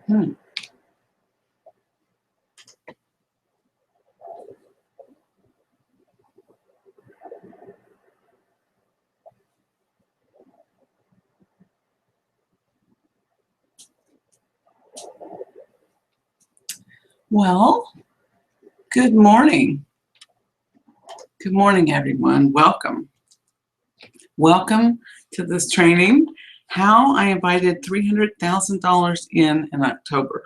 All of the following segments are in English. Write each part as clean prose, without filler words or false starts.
Hmm. Well, good morning. Good morning, everyone. Welcome. Welcome to this training, How I Invited $300,000 in October.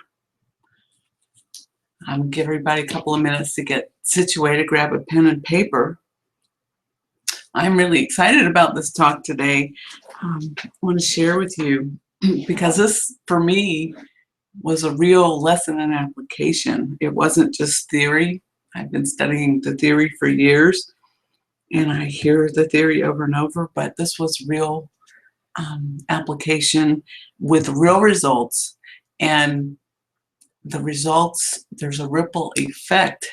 I'm going to give everybody a couple of minutes to get situated, grab a pen and paper. I'm really excited about this talk today. I want to share with you because this, for me, was a real lesson in application. It wasn't just theory. I've been studying the theory for years, and I hear the theory over and over, but this was real application with real results. And the results, there's a ripple effect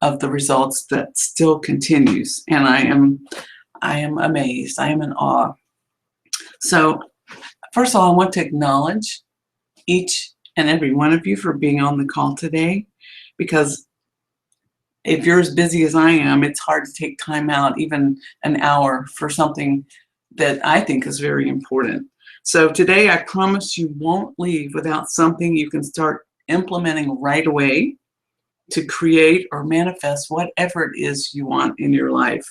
of the results that still continues. And I am amazed. I am in awe. So first of all, I want to acknowledge each and every one of you for being on the call today, because if you're as busy as I am, it's hard to take time out, even an hour, for something that I think is very important. So today, I promise you won't leave without something you can start implementing right away to create or manifest whatever it is you want in your life.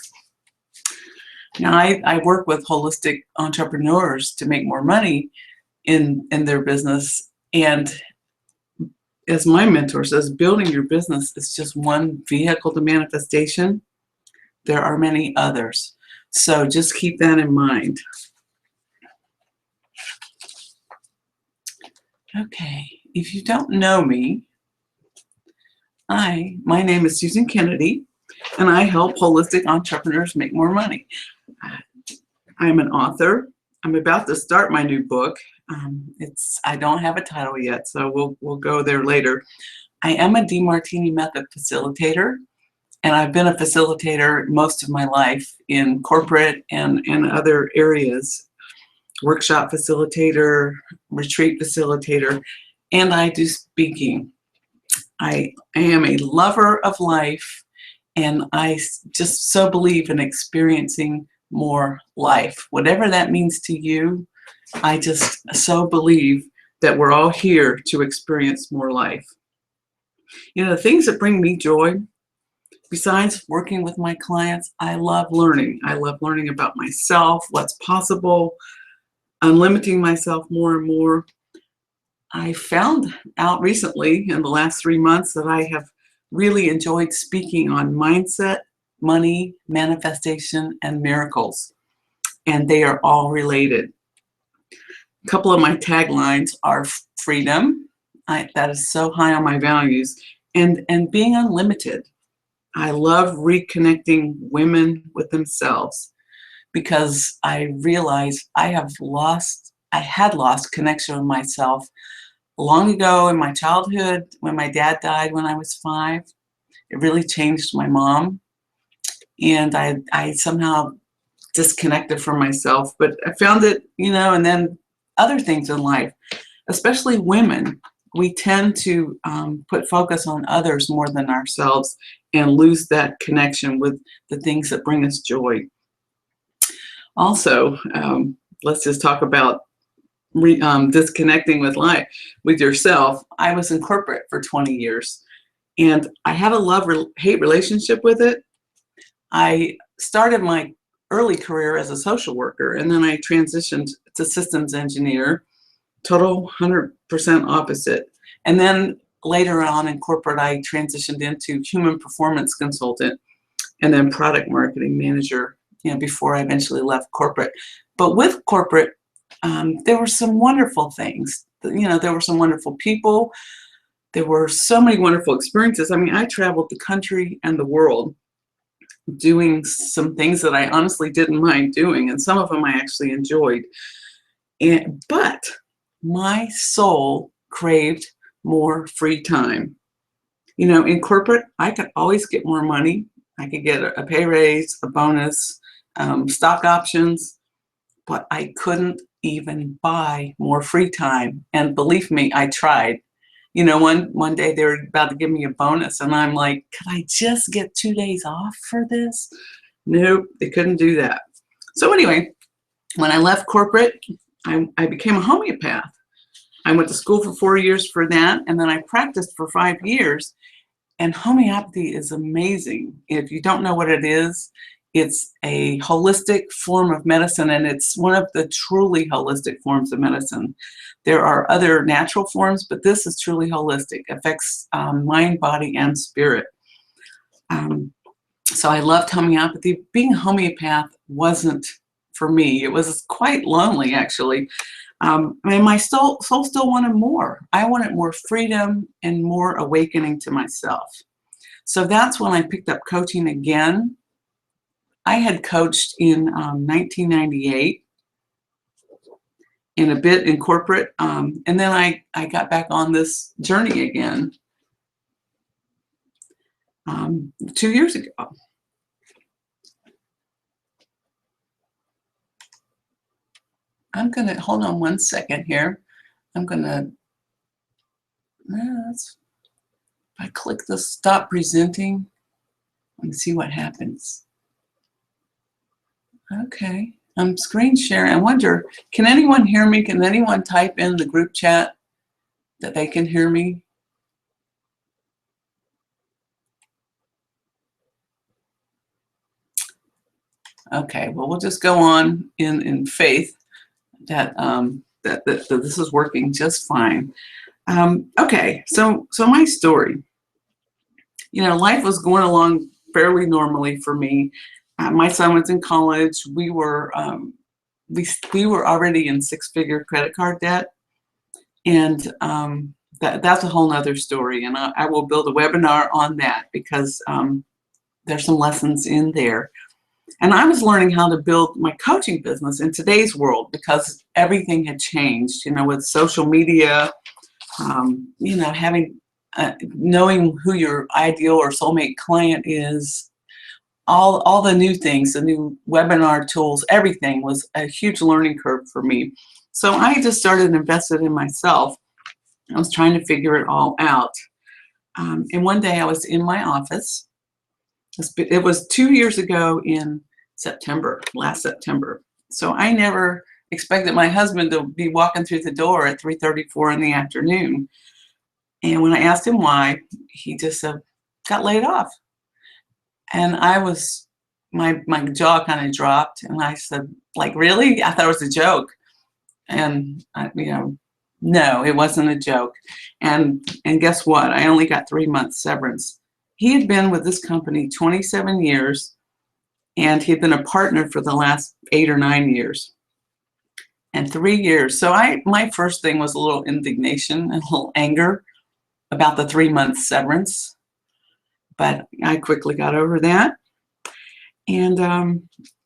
Now, I work with holistic entrepreneurs to make more money in their business. And as my mentor says, building your business is just one vehicle to manifestation. There are many others. So just keep that in mind. Okay, if you don't know me, my name is Susan Kennedy, and I help holistic entrepreneurs make more money. I'm an author. I'm about to start my new book. I don't have a title yet, so we'll go there later. I am a DeMartini method facilitator, and I've been a facilitator most of my life in corporate and in other areas. Workshop facilitator, retreat facilitator, and I do speaking. I am a lover of life, and I just so believe in experiencing more life. Whatever that means to you, I just so believe that we're all here to experience more life. You know, the things that bring me joy, besides working with my clients, I love learning. I love learning about myself, what's possible, unlimiting myself more and more. I found out recently in the last 3 months that I have really enjoyed speaking on mindset, money, manifestation, and miracles, and they are all related. A couple of my taglines are freedom, that is so high on my values, and being unlimited. I love reconnecting women with themselves because I realize I had lost connection with myself long ago in my childhood when my dad died when I was 5. It really changed my mom, and I somehow disconnected from myself, but I found it, you know, and then other things in life, especially women, we tend to put focus on others more than ourselves and lose that connection with the things that bring us joy. Also, let's just talk about disconnecting with life, with yourself. I was in corporate for 20 years, and I had a love-hate relationship with it. I started my early career as a social worker, and then I transitioned to systems engineer, total 100% opposite. And then later on in corporate, I transitioned into human performance consultant and then product marketing manager, you know, before I eventually left corporate. But with corporate, there were some wonderful things. You know, there were some wonderful people. There were so many wonderful experiences. I mean, I traveled the country and the world doing some things that I honestly didn't mind doing, and some of them I actually enjoyed. But my soul craved more free time. You know, in corporate, I could always get more money. I could get a pay raise, a bonus, stock options, but I couldn't even buy more free time. And believe me, I tried. You know, one day they were about to give me a bonus, and I'm like, could I just get 2 days off for this? Nope, they couldn't do that. So anyway, when I left corporate, I became a homeopath. I went to school for 4 years for that, and then I practiced for 5 years. And homeopathy is amazing. If you don't know what it is, it's a holistic form of medicine, and it's one of the truly holistic forms of medicine. There are other natural forms, but this is truly holistic. It affects mind, body, and spirit. So I loved homeopathy. Being a homeopath wasn't for me. It was quite lonely, actually. And my soul still wanted more. I wanted more freedom and more awakening to myself. So that's when I picked up coaching again. I had coached in 1998 and a bit in corporate. And then I got back on this journey again 2 years ago. I'm going to, hold on one second here. I'm going to, if I click the stop presenting, let me see what happens. Okay, I'm screen sharing. I wonder, can anyone hear me? Can anyone type in the group chat that they can hear me? Okay, well, we'll just go on in faith that, that this is working just fine. Okay, so my story. You know, life was going along fairly normally for me. My son was in college. We were already in 6-figure credit card debt, and that's a whole nother story. And I will build a webinar on that because there's some lessons in there. And I was learning how to build my coaching business in today's world because everything had changed. You know, with social media, you know, having knowing who your ideal or soulmate client is, all the new things, the new webinar tools, everything was a huge learning curve for me. So I just started invested in myself. I was trying to figure it all out. And one day I was in my office. It was 2 years ago in September, last September. So I never expected my husband to be walking through the door at 3:34 in the afternoon. And when I asked him why, he just said, got laid off. And I was, my jaw kind of dropped, and I said, like, really? I thought it was a joke. And no, it wasn't a joke. And guess what? I only got 3 months severance. He had been with this company 27 years, and he'd been a partner for the last 8 or 9 years. And 3 years. So my first thing was a little indignation and a little anger about the 3 month severance. But I quickly got over that. And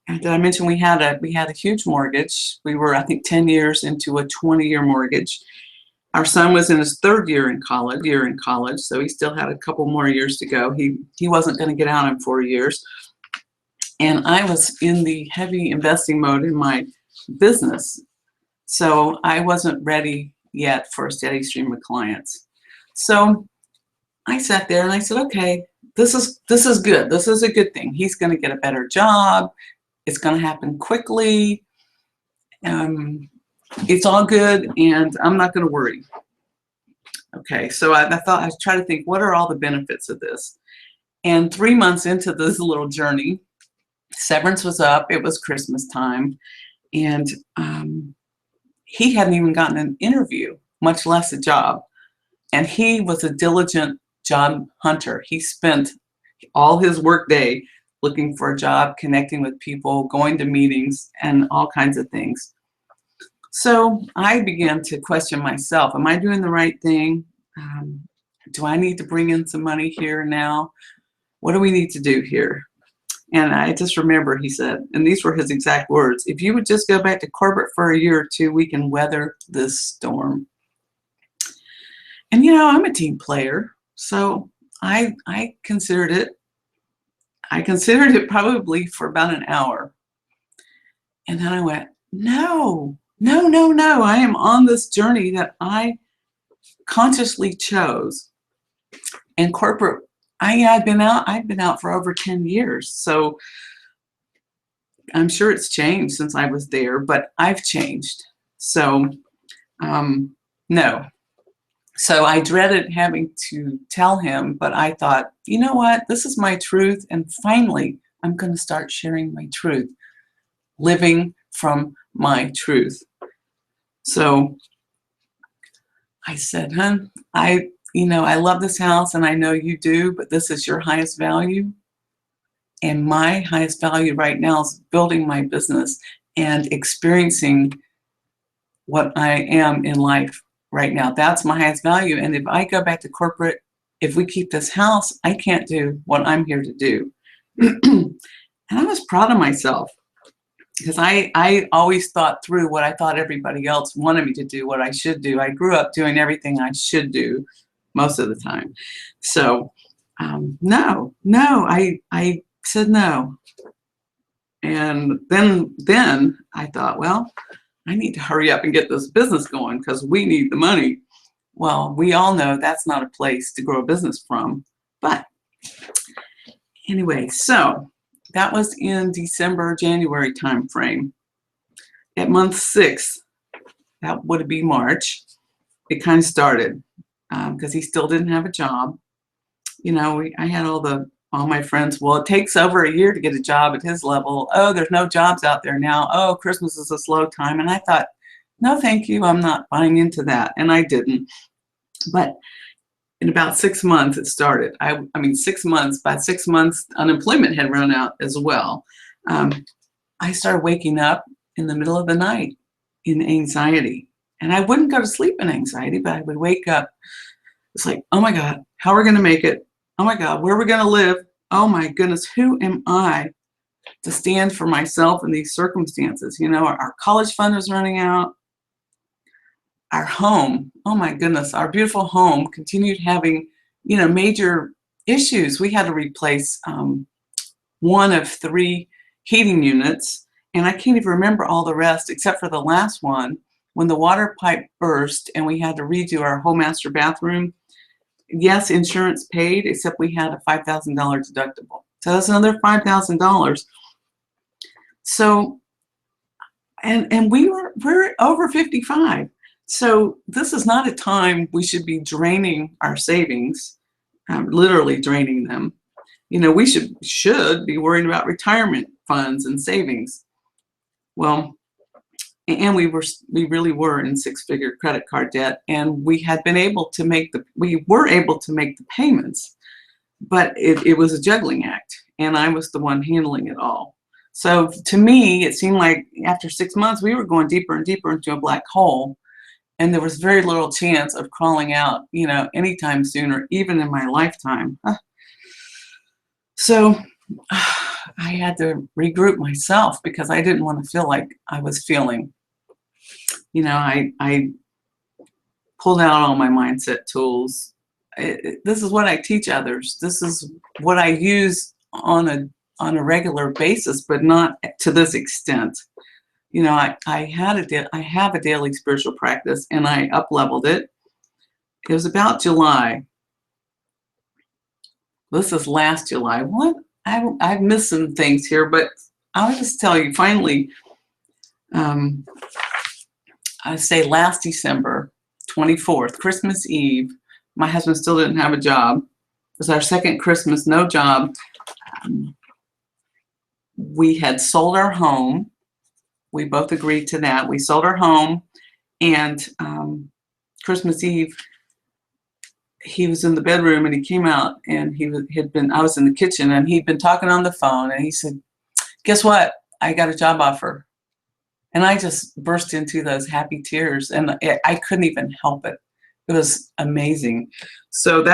did I mention we had a huge mortgage? We were, I think, 10 years into a 20-year mortgage. Our son was in his third year in college, so he still had a couple more years to go. He wasn't going to get out in 4 years. And I was in the heavy investing mode in my business. So I wasn't ready yet for a steady stream of clients. So I sat there and I said, okay, this is good. This is a good thing. He's going to get a better job. It's going to happen quickly. It's all good, and I'm not going to worry. Okay, so I thought I'd try to think, what are all the benefits of this? And 3 months into this little journey, severance was up. It was Christmas time, and he hadn't even gotten an interview, much less a job. And he was a diligent job hunter. He spent all his work day looking for a job, connecting with people, going to meetings, and all kinds of things. So I began to question myself. Am I doing the right thing? Do I need to bring in some money here now? What do we need to do here? And I just remember he said, and these were his exact words, if you would just go back to corporate for a year or two, we can weather this storm. And I'm a team player, so I considered it. I considered it probably for about an hour. And then I went, no. I am on this journey that I consciously chose. And corporate, I've been out for over 10 years. So I'm sure it's changed since I was there, but I've changed. So no. So I dreaded having to tell him, but I thought, you know what? This is my truth. And finally, I'm going to start sharing my truth, living from my truth. So I said, hon, I love this house, and I know you do, but this is your highest value. And my highest value right now is building my business and experiencing what I am in life right now. That's my highest value. And if I go back to corporate, if we keep this house, I can't do what I'm here to do. And I was proud of myself, because I always thought through what I thought everybody else wanted me to do, what I should do. I grew up doing everything I should do most of the time. So no, I said no. And then I thought, well, I need to hurry up and get this business going, because we need the money. Well, we all know that's not a place to grow a business from. But anyway, so that was in December, January timeframe. At month 6, that would be March, it kind of started, because he still didn't have a job. I had all my friends, well, it takes over a year to get a job at his level. Oh, there's no jobs out there now. Oh, Christmas is a slow time. And I thought, no, thank you. I'm not buying into that. And I didn't. But in about 6 months, it started. I mean, 6 months. By 6 months, unemployment had run out as well. I started waking up in the middle of the night in anxiety. And I wouldn't go to sleep in anxiety, but I would wake up. It's like, oh my God, how are we going to make it? Oh my God, where are we going to live? Oh my goodness, who am I to stand for myself in these circumstances? Our college fund was running out. Our home, oh my goodness, our beautiful home continued having major issues. We had to replace one of 3 heating units, and I can't even remember all the rest except for the last one when the water pipe burst and we had to redo our whole master bathroom. Yes, insurance paid, except we had a $5,000 deductible. So that's another $5,000. So, and we're over 55. So this is not a time we should be draining our savings, literally draining them. We should be worrying about retirement funds and savings. Well, and we really were in 6-figure credit card debt, and we were able to make the payments, but it was a juggling act, and I was the one handling it all. So to me, it seemed like after 6 months, we were going deeper and deeper into a black hole, and there was very little chance of crawling out, anytime soon or even in my lifetime. So I had to regroup myself because I didn't want to feel like I was feeling. I pulled out all my mindset tools. This is what I teach others. This is what I use on a regular basis, but not to this extent. I have a daily spiritual practice, and I up-leveled it. It was about July. This is last July. What? I've missed some things here, but I'll just tell you, finally, I say last December 24th, Christmas Eve, my husband still didn't have a job. It was our second Christmas, no job. We had sold our home. We both agreed to that. We sold our home, and Christmas Eve, he was in the bedroom, and he came out, and I was in the kitchen, and he'd been talking on the phone, and he said, "Guess what? I got a job offer." And I just burst into those happy tears, and I couldn't even help it. It was amazing. So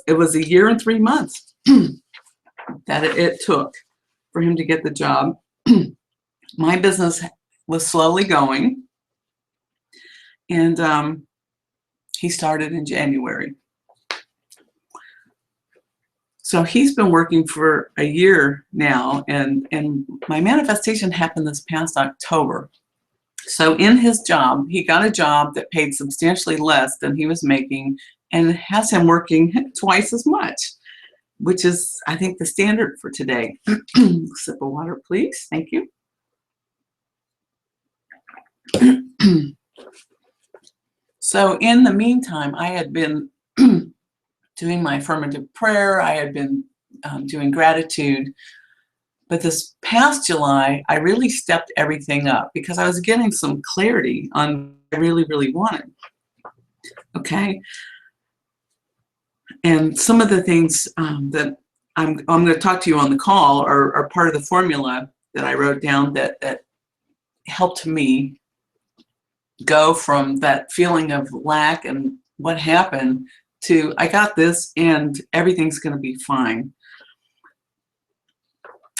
it was a year and 3 months that it took for him to get the job. My business was slowly going, and he started in January. So he's been working for a year now, and my manifestation happened this past October. So in his job, he got a job that paid substantially less than he was making, and has him working twice as much, which is, I think, the standard for today. Sip of water, please. Thank you. So in the meantime, I had been doing my affirmative prayer. I had been doing gratitude. But this past July, I really stepped everything up because I was getting some clarity on what I really, really wanted. Okay. And some of the things that I'm going to talk to you on the call are part of the formula that I wrote down that helped me go from that feeling of lack and what happened to I got this and everything's going to be fine.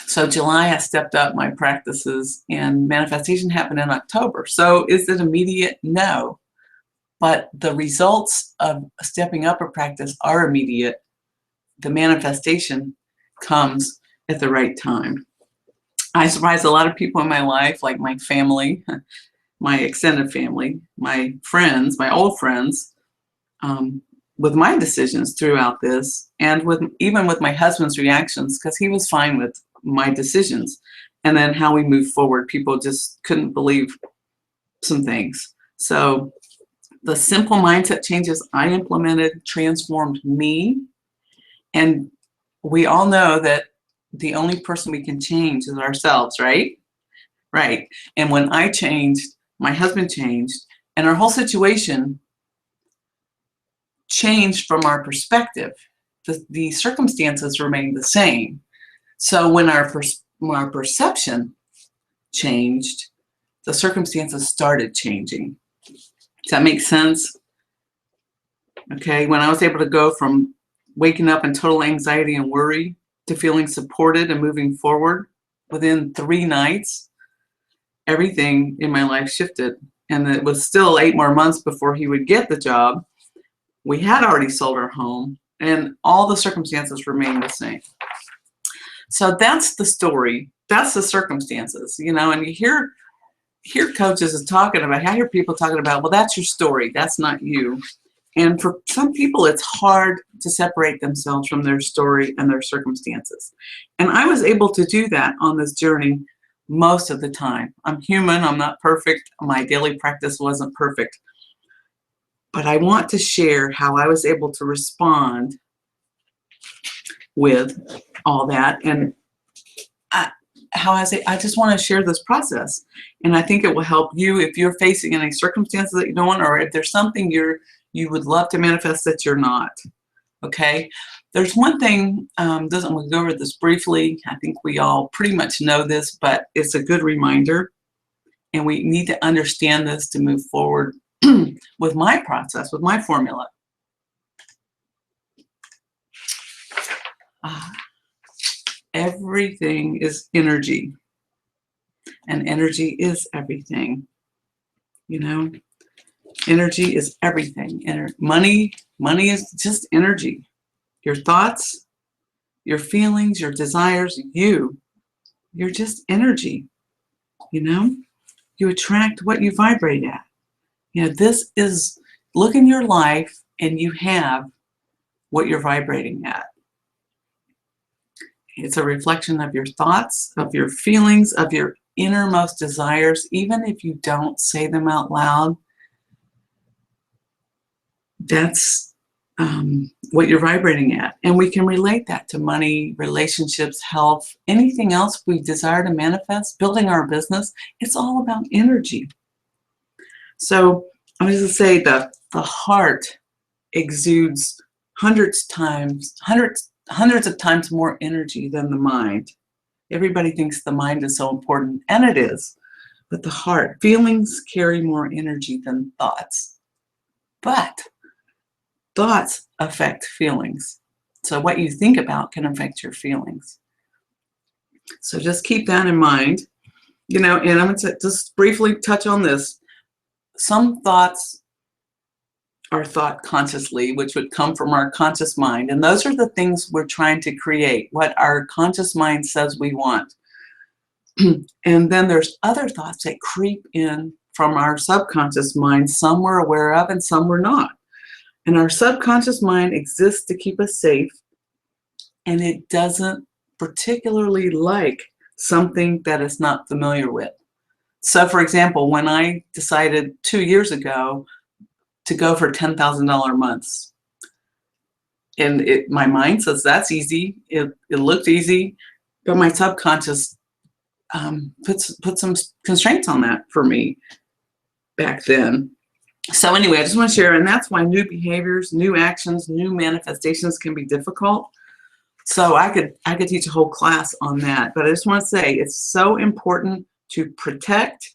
So July, I stepped up my practices, and manifestation happened in October. So is it immediate? No. But the results of stepping up a practice are immediate. The manifestation comes at the right time. I surprised a lot of people in my life, like my family, my extended family, my friends, my old friends, with my decisions throughout this, and even with my husband's reactions, because he was fine with my decisions. And then how we moved forward, people just couldn't believe some things. So the simple mindset changes I implemented transformed me. And we all know that the only person we can change is ourselves, right? Right. And when I changed, my husband changed, and our whole situation changed from our perspective. The circumstances remained the same. So when our perception changed, the circumstances started changing. Does that make sense? Okay, when I was able to go from waking up in total anxiety and worry to feeling supported and moving forward within 3 nights, everything in my life shifted. And it was still 8 more months before he would get the job. We had already sold our home, and all the circumstances remain the same. So that's the story. That's the circumstances, you know, and you hear coaches is talking about, I hear people talking about, well, that's your story. That's not you. And for some people, it's hard to separate themselves from their story and their circumstances. And I was able to do that on this journey most of the time. I'm human. I'm not perfect. My daily practice wasn't perfect. But I want to share how I was able to respond with all that. And I just want to share this process. And I think it will help you if you're facing any circumstances that you don't want, or if there's something you would love to manifest that you're not. Okay? There's one thing, we'll go over this briefly. I think we all pretty much know this, but it's a good reminder. And we need to understand this to move forward with my process, with my formula. Everything is energy, and energy is everything. You know, energy is everything. Money is just energy. Your thoughts, your feelings, your desires, you're just energy. You know, you attract what you vibrate at. You know, look in your life and you have what you're vibrating at. It's a reflection of your thoughts, of your feelings, of your innermost desires. Even if you don't say them out loud, that's what you're vibrating at. And we can relate that to money, relationships, health, anything else we desire to manifest, building our business. It's all about energy. So I was going to say that the heart exudes hundreds of times more energy than the mind. Everybody thinks the mind is so important, and it is. But the heart, feelings carry more energy than thoughts. But thoughts affect feelings. So what you think about can affect your feelings. So just keep that in mind. You know, and I'm going to just briefly touch on this. Some thoughts are thought consciously, which would come from our conscious mind. And those are the things we're trying to create, what our conscious mind says we want. And then there's other thoughts that creep in from our subconscious mind. Some we're aware of and some we're not. And our subconscious mind exists to keep us safe. And it doesn't particularly like something that it's not familiar with. So for example, when I decided 2 years ago to go for $10,000 months, and my mind says that's easy, it looked easy, but my subconscious put some constraints on that for me back then. So anyway, I just want to share, and that's why new behaviors, new actions, new manifestations can be difficult. So I could teach a whole class on that, but I just want to say it's so important to protect,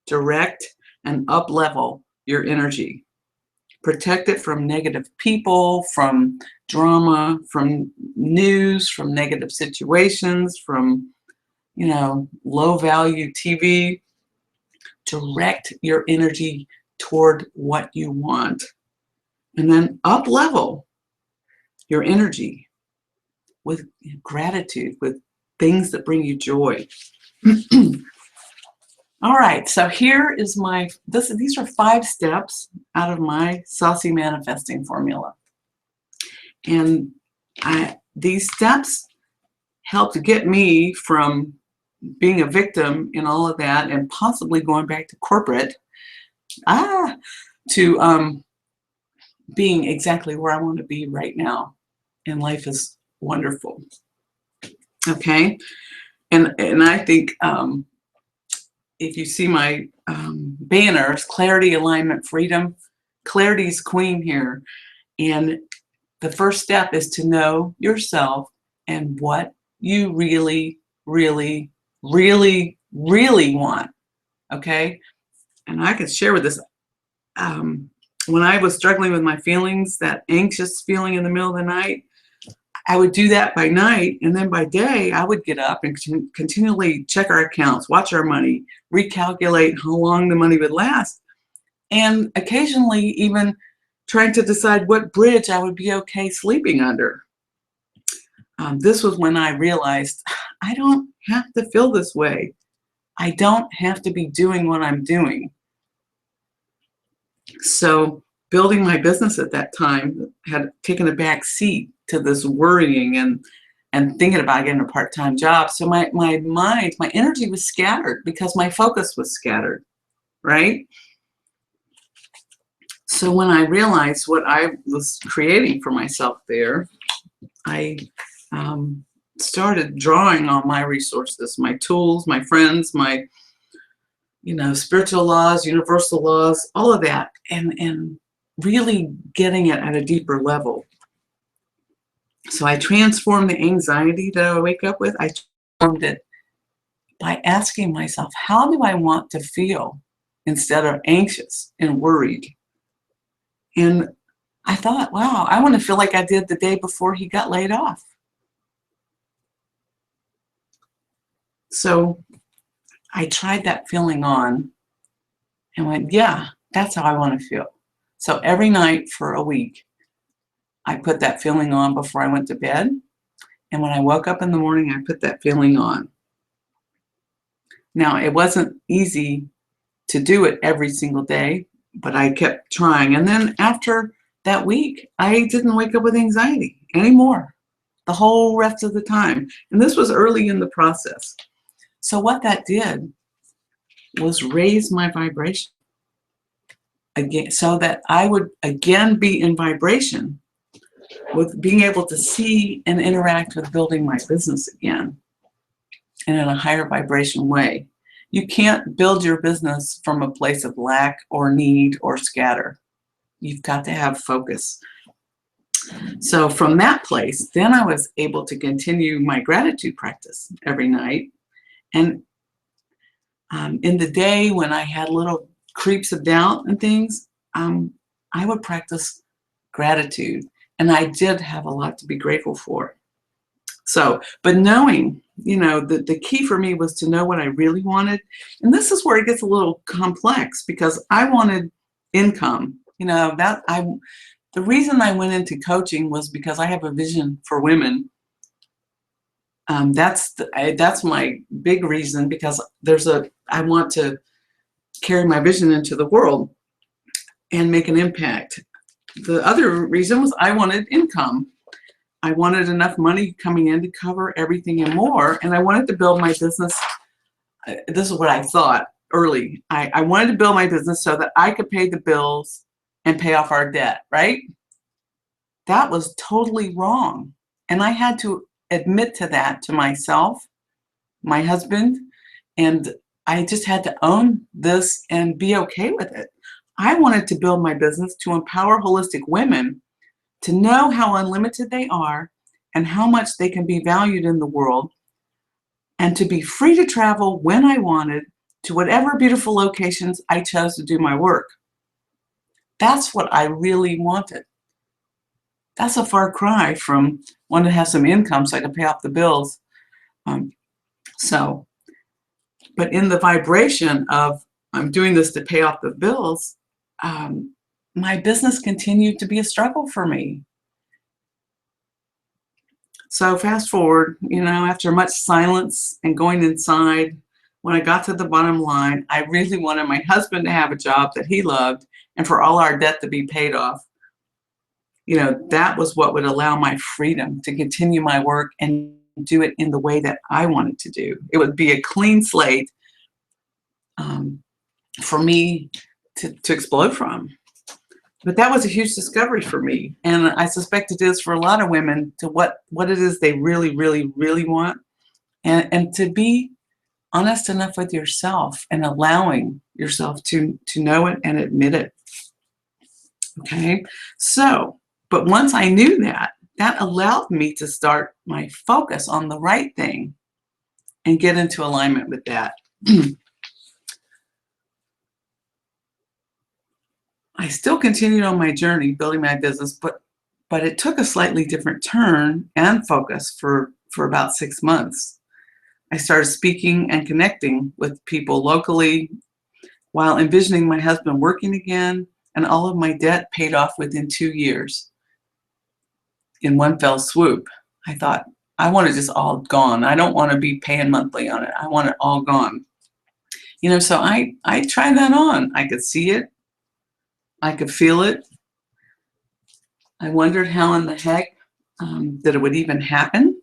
direct, and up-level your energy. Protect it from negative people, from drama, from news, from negative situations, from, you know, low-value TV. Direct your energy toward what you want. And then up-level your energy with gratitude, with things that bring you joy. All right, so here is these are 5 steps out of my Saucy Manifesting formula. And these steps help to get me from being a victim in all of that and possibly going back to corporate to being exactly where I want to be right now. And life is wonderful. Okay, and I think if you see my banners, clarity, alignment, freedom, clarity's queen here. And the first step is to know yourself and what you really, really, really, really want. Okay, and I can share with this. When I was struggling with my feelings, that anxious feeling in the middle of the night, I would do that by night, and then by day, I would get up and continually check our accounts, watch our money, recalculate how long the money would last, and occasionally even trying to decide what bridge I would be okay sleeping under. This was when I realized I don't have to feel this way. I don't have to be doing what I'm doing. So building my business at that time had taken a back seat to this worrying and thinking about getting a part-time job. So my mind, my energy was scattered because my focus was scattered, right? So when I realized what I was creating for myself there, I started drawing on my resources, my tools, my friends, my spiritual laws, universal laws, all of that, and really getting it at a deeper level. So I transformed the anxiety that I wake up with. I transformed it by asking myself, how do I want to feel instead of anxious and worried? And I thought, wow, I want to feel like I did the day before he got laid off. So I tried that feeling on and went, yeah, that's how I want to feel. So every night for a week, I put that feeling on before I went to bed. And when I woke up in the morning, I put that feeling on. Now, it wasn't easy to do it every single day, but I kept trying. And then after that week, I didn't wake up with anxiety anymore the whole rest of the time. And this was early in the process. So what that did was raise my vibration again, so that I would again be in vibration with being able to see and interact with building my business again and in a higher vibration way. You can't build your business from a place of lack or need or scatter. You've got to have focus. So from that place, then I was able to continue my gratitude practice every night. And in the day when I had little creeps of doubt and things, I would practice gratitude. And I did have a lot to be grateful for. So, but knowing, the key for me was to know what I really wanted. And this is where it gets a little complex because I wanted income. The reason I went into coaching was because I have a vision for women. That's my big reason, because I want to carry my vision into the world and make an impact. The other reason was I wanted income. I wanted enough money coming in to cover everything and more, and I wanted to build my business. This is what I thought early. I wanted to build my business so that I could pay the bills and pay off our debt, right? That was totally wrong. And I had to admit to that to myself, my husband, and I just had to own this and be okay with it. I wanted to build my business to empower holistic women to know how unlimited they are and how much they can be valued in the world, and to be free to travel when I wanted to whatever beautiful locations I chose to do my work. That's what I really wanted. That's a far cry from wanting to have some income so I can pay off the bills. But in the vibration of I'm doing this to pay off the bills, my business continued to be a struggle for me. So fast forward, after much silence and going inside, when I got to the bottom line, I really wanted my husband to have a job that he loved and for all our debt to be paid off. That was what would allow my freedom to continue my work and do it in the way that I wanted to do. It would be a clean slate for me to explode from. But that was a huge discovery for me. And I suspect it is for a lot of women, to what it is they really, really, really want. And to be honest enough with yourself and allowing yourself to know it and admit it. Okay. So, but once I knew that allowed me to start my focus on the right thing and get into alignment with that. I still continued on my journey building my business, but it took a slightly different turn and focus for about 6 months. I started speaking and connecting with people locally while envisioning my husband working again and all of my debt paid off within 2 years in one fell swoop. I thought, I want it just all gone. I don't want to be paying monthly on it. I want it all gone. You know, so I tried that on. I could see it. I could feel it. I wondered how in the heck that it would even happen.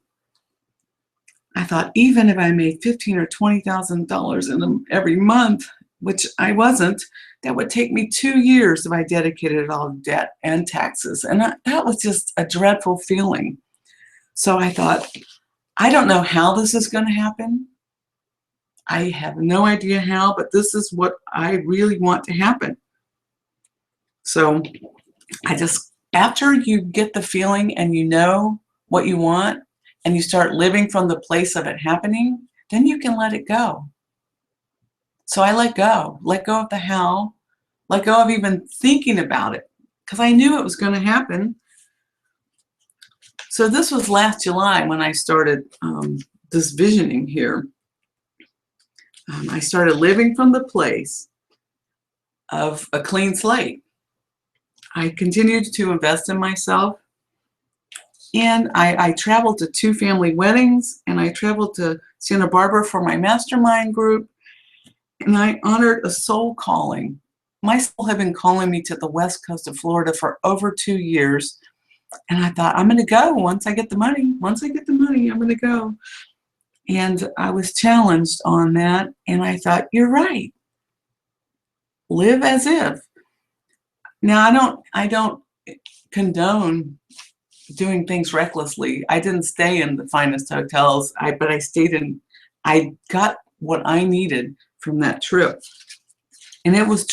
I thought, even if I made $15,000 or $20,000 every month, which I wasn't, that would take me 2 years if I dedicated it all to debt and taxes. And that was just a dreadful feeling. So I thought, I don't know how this is going to happen. I have no idea how, but this is what I really want to happen. So after you get the feeling and you know what you want and you start living from the place of it happening, then you can let it go. So I let go of the how, let go of even thinking about it, because I knew it was going to happen. So this was last July when I started this visioning here. I started living from the place of a clean slate. I continued to invest in myself, and I traveled to 2 family weddings, and I traveled to Santa Barbara for my mastermind group, and I honored a soul calling. My soul had been calling me to the west coast of Florida for over 2 years, and I thought, I'm going to go once I get the money. Once I get the money, I'm going to go. And I was challenged on that, and I thought, you're right. Live as if. Now, I don't condone doing things recklessly. I didn't stay in the finest hotels, but I got what I needed from that trip. And it was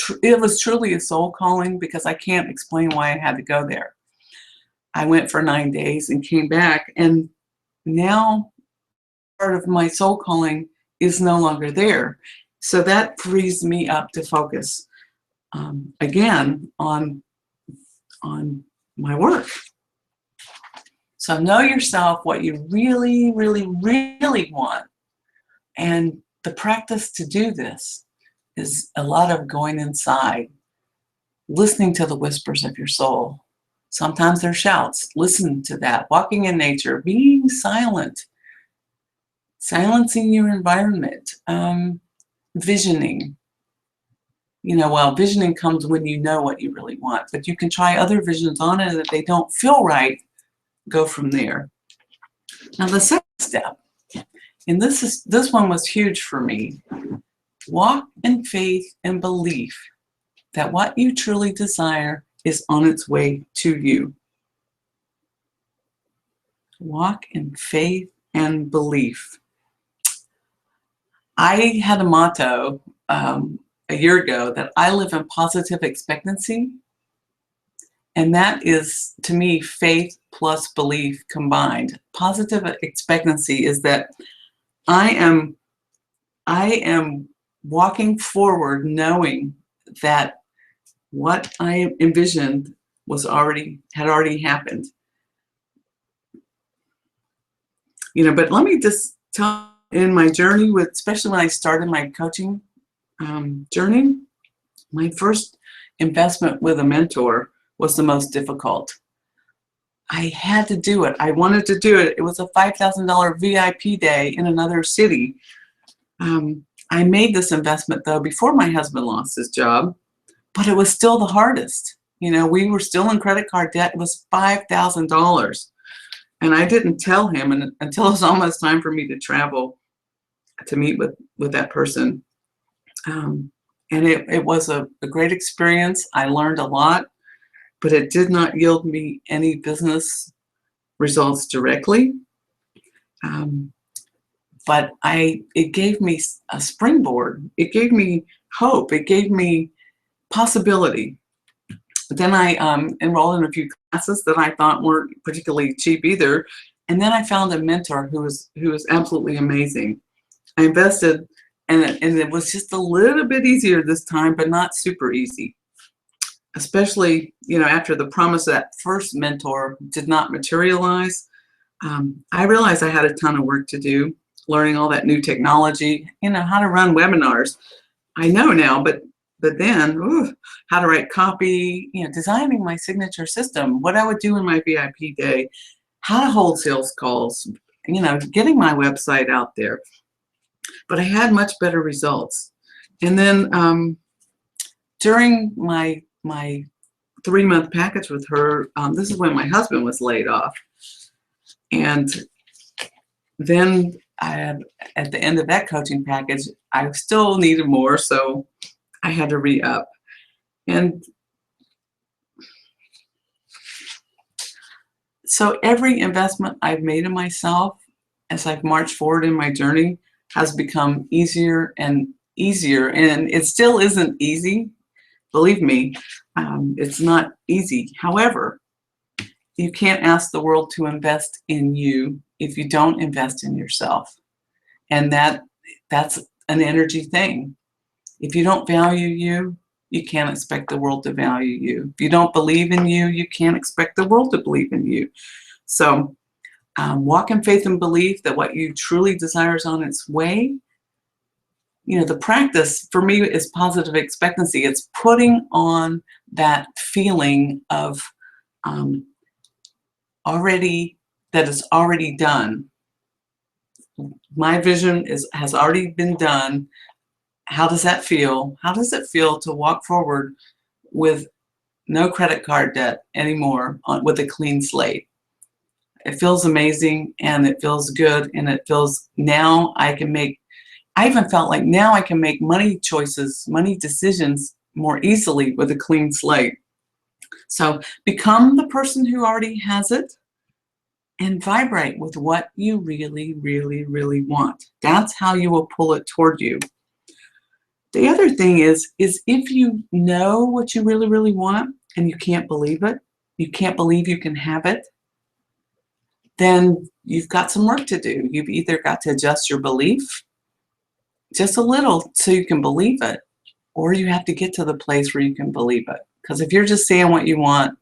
truly a soul calling, because I can't explain why I had to go there. I went for 9 days and came back, and now part of my soul calling is no longer there. So that frees me up to focus again on my work. So know yourself, what you really, really, really want. And the practice to do this is a lot of going inside, listening to the whispers of your soul. Sometimes they're shouts. Listen to that. Walking in nature, being silent, silencing your environment, visioning. You know, well, visioning comes when you know what you really want, but you can try other visions on it, and if they don't feel right, go from there. Now the second step, and this one was huge for me. Walk in faith and belief that what you truly desire is on its way to you. Walk in faith and belief. I had a motto a year ago that I live in positive expectancy. And that is, to me, faith plus belief combined. Positive expectancy is that I am walking forward knowing that what I envisioned had already happened. You know, but let me just tell you, in my journey especially when I started my coaching journey, my first investment with a mentor was the most difficult. I had to do it. I wanted to do it. It was a $5,000 VIP day in another city. I made this investment, though, before my husband lost his job, but it was still the hardest. You know, we were still in credit card debt. It was $5,000. And I didn't tell him until it was almost time for me to travel to meet with that person. And it was a great experience. I learned a lot, but it did not yield me any business results directly. But it gave me a springboard. It gave me hope. It gave me possibility. Then I enrolled in a few classes that I thought weren't particularly cheap either. And then I found a mentor who was absolutely amazing. I invested, and it was just a little bit easier this time, but not super easy. Especially, you know, after the promise of that first mentor did not materialize, I realized I had a ton of work to do, learning all that new technology, you know, how to run webinars. I know now, but But then, ooh, how to write copy, designing my signature system, what I would do in my VIP day, how to hold sales calls, getting my website out there. But I had much better results. And then during my 3-month package with her, this is when my husband was laid off. And then at the end of that coaching package, I still needed more, so I had to re-up. And so every investment I've made in myself as I've marched forward in my journey has become easier and easier. And it still isn't easy. Believe me, it's not easy. However, you can't ask the world to invest in you if you don't invest in yourself. And that's an energy thing. If you don't value you, you can't expect the world to value you. If you don't believe in you, you can't expect the world to believe in you. So walk in faith and belief that what you truly desire is on its way. The practice for me is positive expectancy. It's putting on that feeling of that it's already done. My vision has already been done. How does that feel? How does it feel to walk forward with no credit card debt anymore, with a clean slate? It feels amazing, and it feels good, and it feels now I even felt like now I can make money choices, money decisions more easily with a clean slate. So become the person who already has it and vibrate with what you really, really, really want. That's how you will pull it toward you. The other thing is if you know what you really, really want and you can't believe it, you can't believe you can have it, then you've got some work to do. You've either got to adjust your belief just a little so you can believe it, or you have to get to the place where you can believe it. Because if you're just saying what you want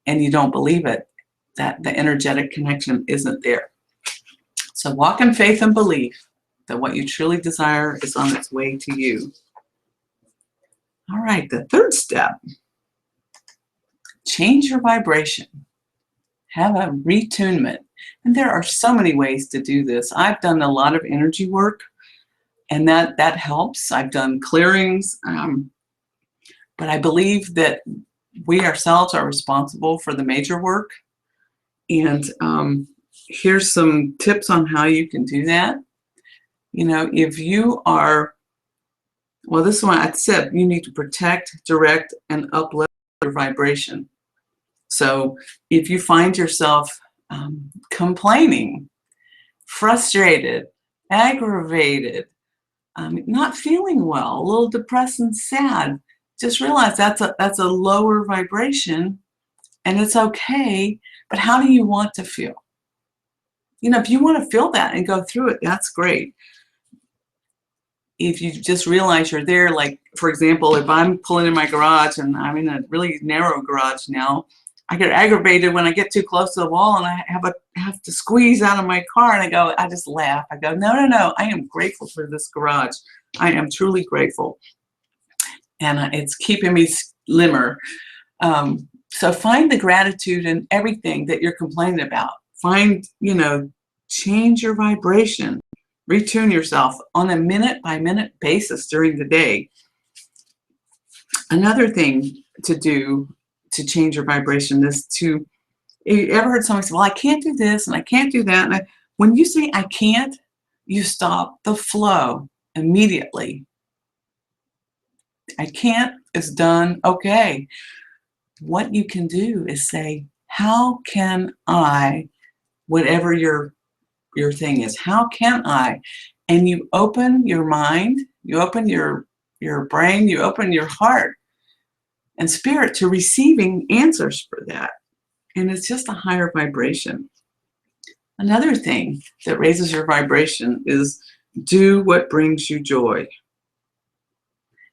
and you don't believe it, that the energetic connection isn't there. So walk in faith and belief that what you truly desire is on its way to you. All right, the third step, change your vibration. Have a retunement. And there are so many ways to do this. I've done a lot of energy work, and that helps. I've done clearings, but I believe that we ourselves are responsible for the major work. And here's some tips on how you can do that. If you are, well, this one I said, you need to protect, direct, and uplift your vibration. So if you find yourself complaining, frustrated, aggravated, not feeling well, a little depressed and sad, just realize that's a lower vibration, and it's okay. But how do you want to feel? If you want to feel that and go through it, that's great. If you just realize you're there, like, for example, if I'm pulling in my garage and I'm in a really narrow garage now, I get aggravated when I get too close to the wall and I have to squeeze out of my car, and I just laugh. I go, no, I am grateful for this garage. I am truly grateful. And it's keeping me slimmer. So find the gratitude in everything that you're complaining about. Change your vibration. Retune yourself on a minute-by-minute basis during the day. Another thing to do to change your vibration is you ever heard someone say, well, I can't do this and I can't do that. And when you say I can't, you stop the flow immediately. I can't is done. Okay. What you can do is say, how can I, whatever your thing is, how can I? And you open your mind, you open your brain, you open your heart and spirit to receiving answers for that. And it's just a higher vibration. Another thing that raises your vibration is do what brings you joy.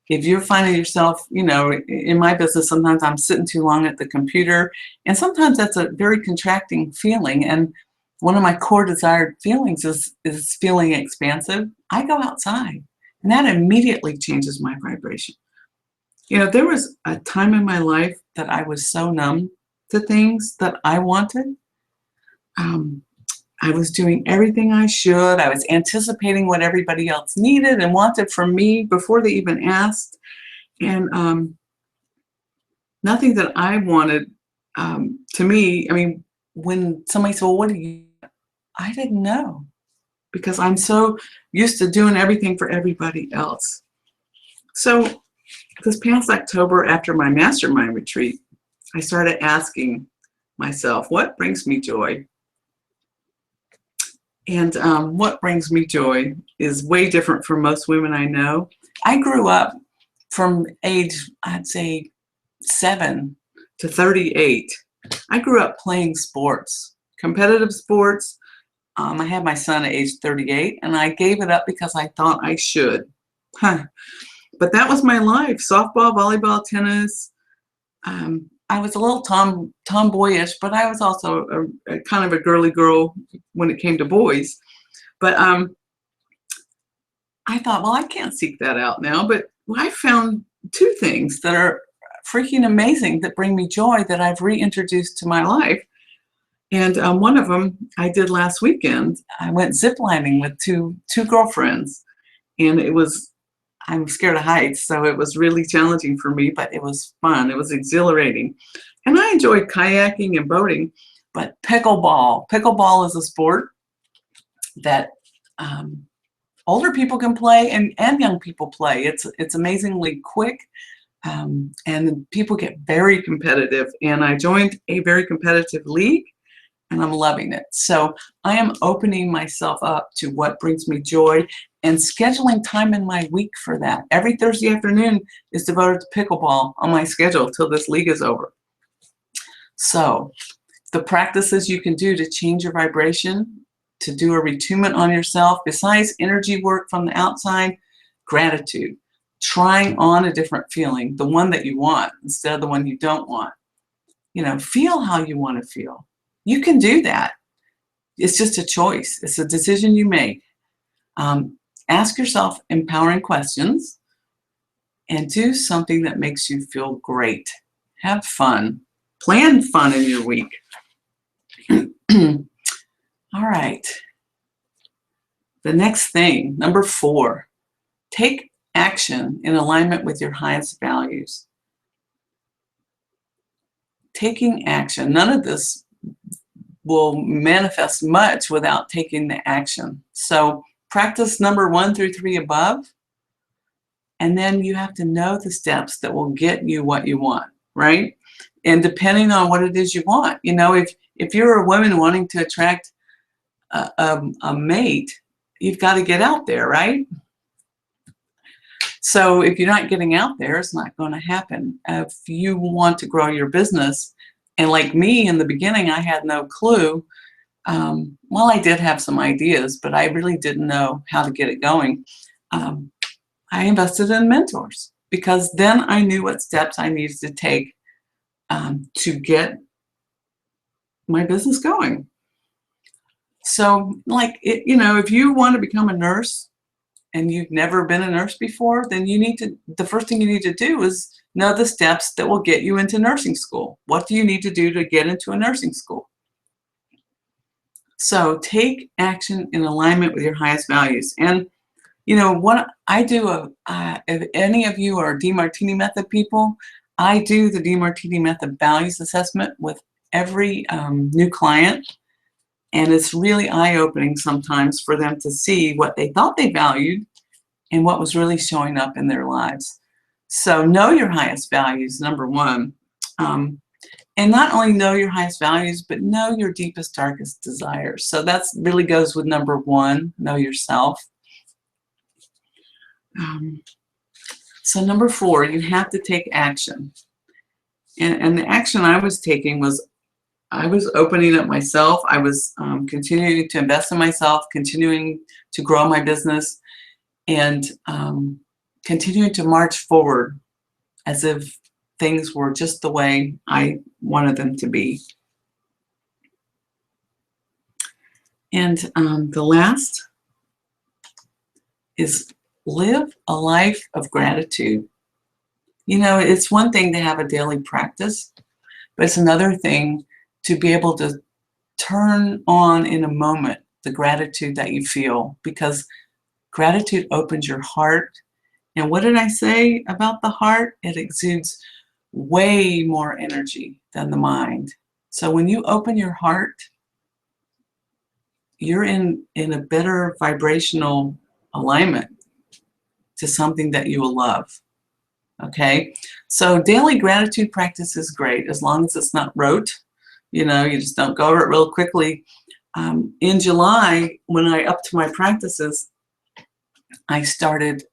If you're finding yourself, in my business, sometimes I'm sitting too long at the computer, and sometimes that's a very contracting feeling. And one of my core desired feelings is feeling expansive. I go outside, and that immediately changes my vibration. You know, there was a time in my life that I was so numb to things that I wanted. Um, I was doing everything I should. I was anticipating what everybody else needed and wanted from me before they even asked. And nothing that I wanted, to me, I mean, when somebody said, well, what do you, I didn't know, because I'm so used to doing everything for everybody else. So this past October, after my mastermind retreat, I started asking myself, what brings me joy? And what brings me joy is way different from most women I know. I grew up from age, I'd say 7 to 38. I grew up playing sports, competitive sports. I had my son at age 38, and I gave it up because I thought I should. Huh. But that was my life: softball, volleyball, tennis. I was a little tomboyish, but I was also a kind of a girly girl when it came to boys. But I thought, well, I can't seek that out now. But I found 2 things that are freaking amazing that bring me joy that I've reintroduced to my life. And one of them I did last weekend. I went ziplining with two girlfriends, and it was, I'm scared of heights, so it was really challenging for me, but it was fun. It was exhilarating. And I enjoyed kayaking and boating. But pickleball is a sport that older people can play and young people play. It's amazingly quick, and people get very competitive. And I joined a very competitive league, and I'm loving it. So I am opening myself up to what brings me joy and scheduling time in my week for that. Every Thursday afternoon is devoted to pickleball on my schedule till this league is over. So the practices you can do to change your vibration, to do a retunement on yourself, besides energy work from the outside, gratitude, trying on a different feeling, the one that you want instead of the one you don't want. You know, feel how you want to feel. You can do that. It's just a choice. It's a decision you make. Ask yourself empowering questions and do something that makes you feel great. Have fun. Plan fun in your week. All right. The next thing, number 4, take action in alignment with your highest values. Taking action. None of this will manifest much without taking the action. So practice number 1 through 3 above, and then you have to know the steps that will get you what you want, right? And depending on what it is you want, you know, if you're a woman wanting to attract a mate, you've got to get out there, right? So if you're not getting out there, it's not going to happen. If you want to grow your business, and like me in the beginning, I had no clue. Well, I did have some ideas, but I really didn't know how to get it going. I invested in mentors because then I knew what steps I needed to take to get my business going. So like, you know, if you want to become a nurse and you've never been a nurse before, then the first thing you need to do is know the steps that will get you into nursing school. What do you need to do to get into a nursing school? So take action in alignment with your highest values. And you know what I do, if any of you are DeMartini Method people, I do the DeMartini Method values assessment with every new client. And it's really eye-opening sometimes for them to see what they thought they valued and what was really showing up in their lives. So know your highest values, number 1. And not only know your highest values, but know your deepest, darkest desires. So that really goes with number 1, know yourself. So number 4, you have to take action. And the action I was taking was I was opening up myself. I was continuing to invest in myself, continuing to grow my business, and continuing to march forward as if things were just the way I wanted them to be. And the last is live a life of gratitude. You know, it's one thing to have a daily practice, but it's another thing to be able to turn on in a moment the gratitude that you feel, because gratitude opens your heart. And what did I say about the heart? It exudes way more energy than the mind. So when you open your heart, you're in a better vibrational alignment to something that you will love. Okay, so daily gratitude practice is great as long as it's not rote. You know, you just don't go over it real quickly. In July, when I upped my practices, I started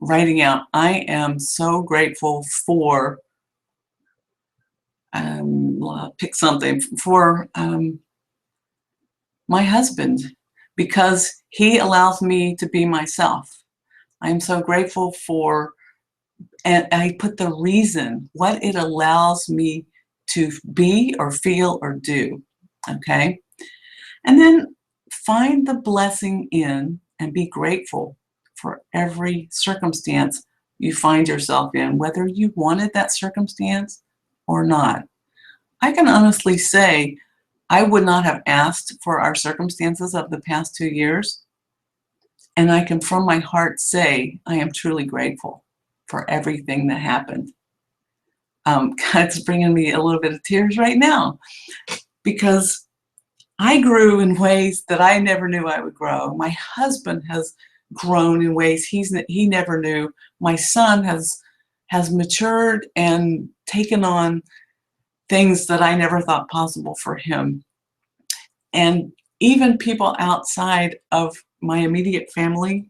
writing out, I am so grateful for, pick something, for my husband, because he allows me to be myself. I'm so grateful for, and I put the reason, what it allows me to be or feel or do, okay? And then find the blessing in and be grateful for every circumstance you find yourself in, whether you wanted that circumstance or not. I can honestly say I would not have asked for our circumstances of the past 2 years, and I can from my heart say I am truly grateful for everything that happened. God's bringing me a little bit of tears right now, because I grew in ways that I never knew I would grow. My husband has grown in ways he never knew. My son has matured and taken on things that I never thought possible for him. And even people outside of my immediate family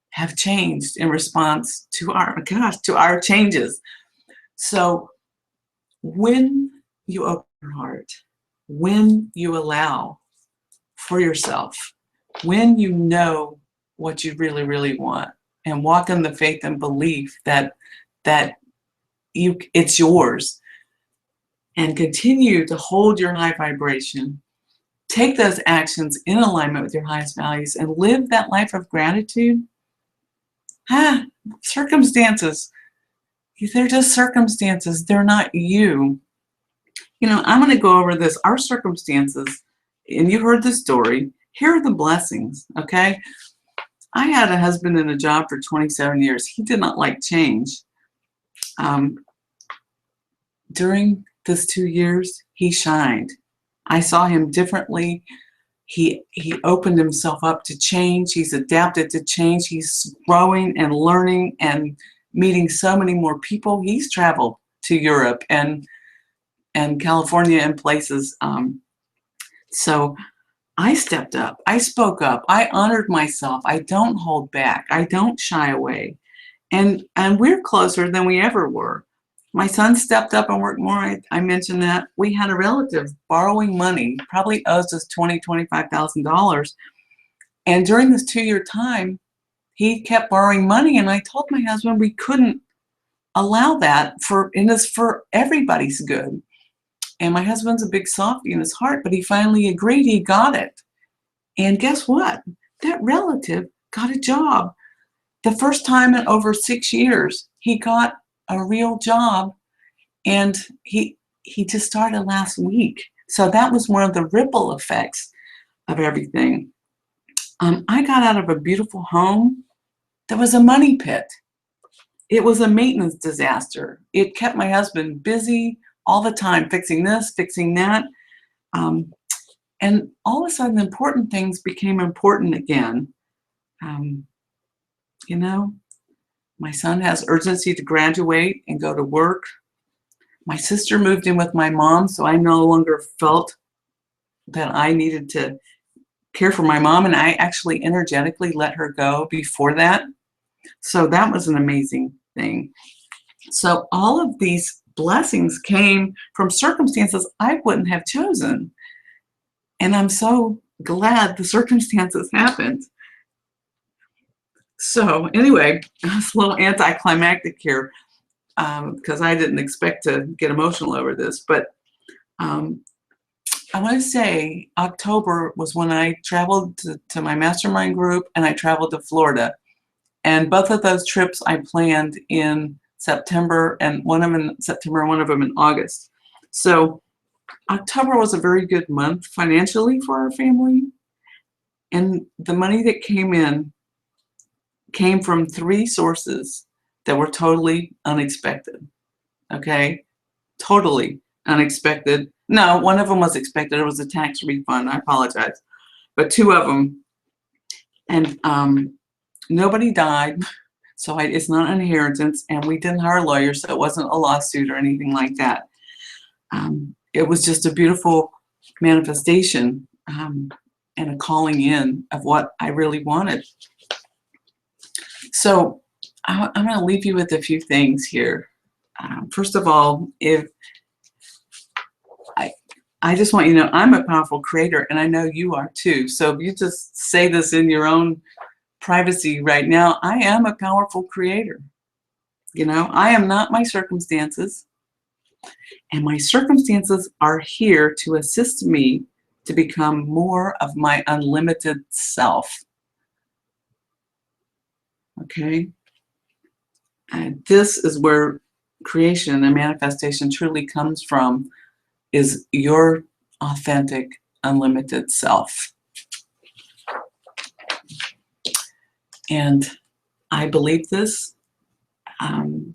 have changed in response to our changes. So when you open your heart, when you allow for yourself, when you know what you really, really want, and walk in the faith and belief that it's yours, and continue to hold your high vibration, take those actions in alignment with your highest values, and live that life of gratitude. Circumstances, they're just circumstances. They're not you. You know, I'm going to go over this. Our circumstances, and you heard the story, here are the blessings, okay? I had a husband in a job for 27 years. He did not like change. During this 2 years, he shined. I saw him differently. He opened himself up to change. He's adapted to change. He's growing and learning and meeting so many more people. He's traveled to Europe and California and places. So I stepped up. I spoke up. I honored myself. I don't hold back. I don't shy away. And we're closer than we ever were. My son stepped up and worked more. I mentioned that. We had a relative borrowing money, probably owes us $20,000, $25,000. And during this 2-year time, he kept borrowing money. And I told my husband we couldn't allow that, and it's for everybody's good. And my husband's a big softie in his heart, but he finally agreed. He got it. And guess what? That relative got a job. The first time in over 6 years, he got a real job, and he just started last week. So that was one of the ripple effects of everything. I got out of a beautiful home that was a money pit. It was a maintenance disaster. It kept my husband busy all the time, fixing this, fixing that. And all of a sudden, important things became important again. You know, my son has urgency to graduate and go to work. My sister moved in with my mom, so I no longer felt that I needed to care for my mom, and I actually energetically let her go before that. So that was an amazing thing. So all of these blessings came from circumstances I wouldn't have chosen. And I'm so glad the circumstances happened. So anyway, it's a little anticlimactic here, because I didn't expect to get emotional over this. But I want to say October was when I traveled to my mastermind group, and I traveled to Florida. And both of those trips I planned in September, and one of them in September and one of them in August. So October was a very good month financially for our family. And the money that came in came from 3 sources that were totally unexpected. Okay? Totally unexpected. No, one of them was expected. It was a tax refund. I apologize. But 2 of them. And nobody died. So it's not an inheritance. And we didn't hire lawyers, so it wasn't a lawsuit or anything like that. It was just a beautiful manifestation and a calling in of what I really wanted. So I'm going to leave you with a few things here. First of all, if I just want you to know I'm a powerful creator, and I know you are too. So if you just say this in your own privacy right now, I am a powerful creator. You know, I am not my circumstances, and my circumstances are here to assist me to become more of my unlimited self. Okay? And this is where creation and manifestation truly comes from, is your authentic, unlimited self. And I believe this.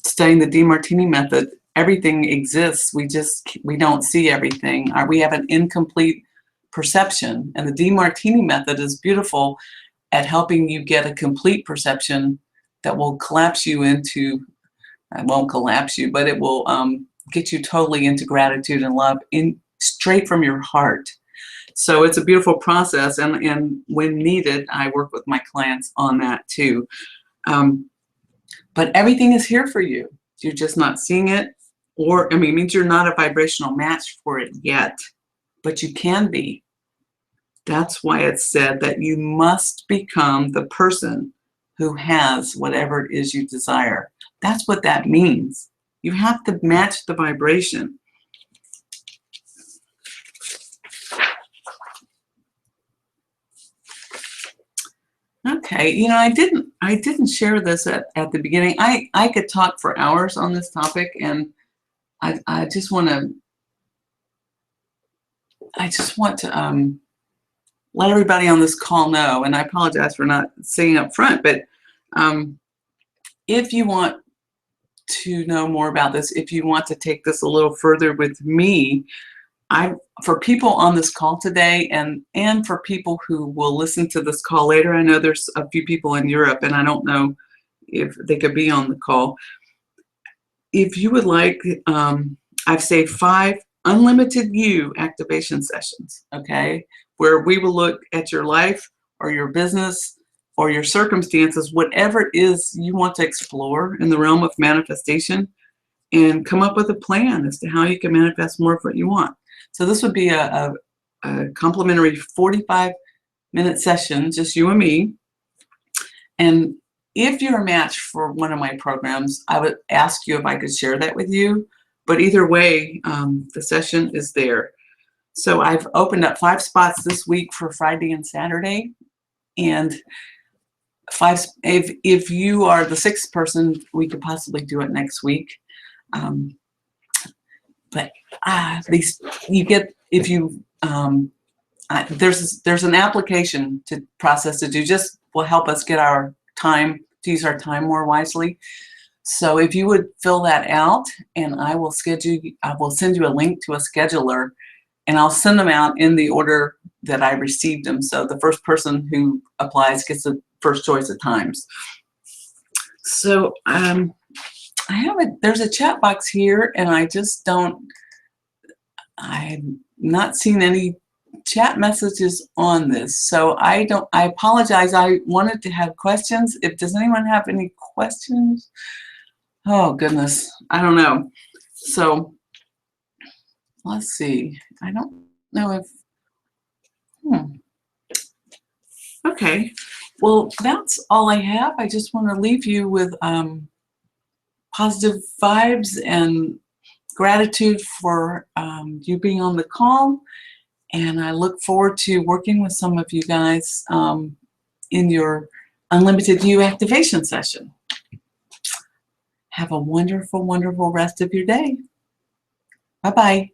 Studying the Demartini method, everything exists. We don't see everything. We have an incomplete perception. And the Demartini method is beautiful at helping you get a complete perception that will collapse you into, it won't collapse you, but it will get you totally into gratitude and love straight from your heart. So it's a beautiful process, and when needed, I work with my clients on that too. But everything is here for you. You're just not seeing it, or it means you're not a vibrational match for it yet, but you can be. That's why it's said that you must become the person who has whatever it is you desire. That's what that means. You have to match the vibration. Okay, you know, I didn't share this at the beginning. I could talk for hours on this topic, and I just want to let everybody on this call know, and I apologize for not saying up front, but if you want to know more about this, if you want to take this a little further with me, for people on this call today, and for people who will listen to this call later, I know there's a few people in Europe, and I don't know if they could be on the call. If you would like, I've saved 5 unlimited you activation sessions, okay, where we will look at your life or your business or your circumstances, whatever it is you want to explore in the realm of manifestation, and come up with a plan as to how you can manifest more of what you want. So this would be a complimentary 45-minute session, just you and me. And if you're a match for one of my programs, I would ask you if I could share that with you. But either way, the session is there. So I've opened up 5 spots this week for Friday and Saturday. And if you are the 6th person, we could possibly do it next week. But these you get, if you there's an application to process to do, just will help us get our time, to use our time more wisely. So if you would fill that out, and I will send you a link to a scheduler, and I'll send them out in the order that I received them. So the first person who applies gets the first choice of times. So there's a chat box here, and I've not seen any chat messages on this. So I apologize. I wanted to have questions. Does anyone have any questions? Oh goodness, I don't know. So let's see. I don't know if, okay. Well, that's all I have. I just want to leave you with positive vibes and gratitude for you being on the call. And I look forward to working with some of you guys in your Unlimited You activation session. Have a wonderful, wonderful rest of your day. Bye-bye.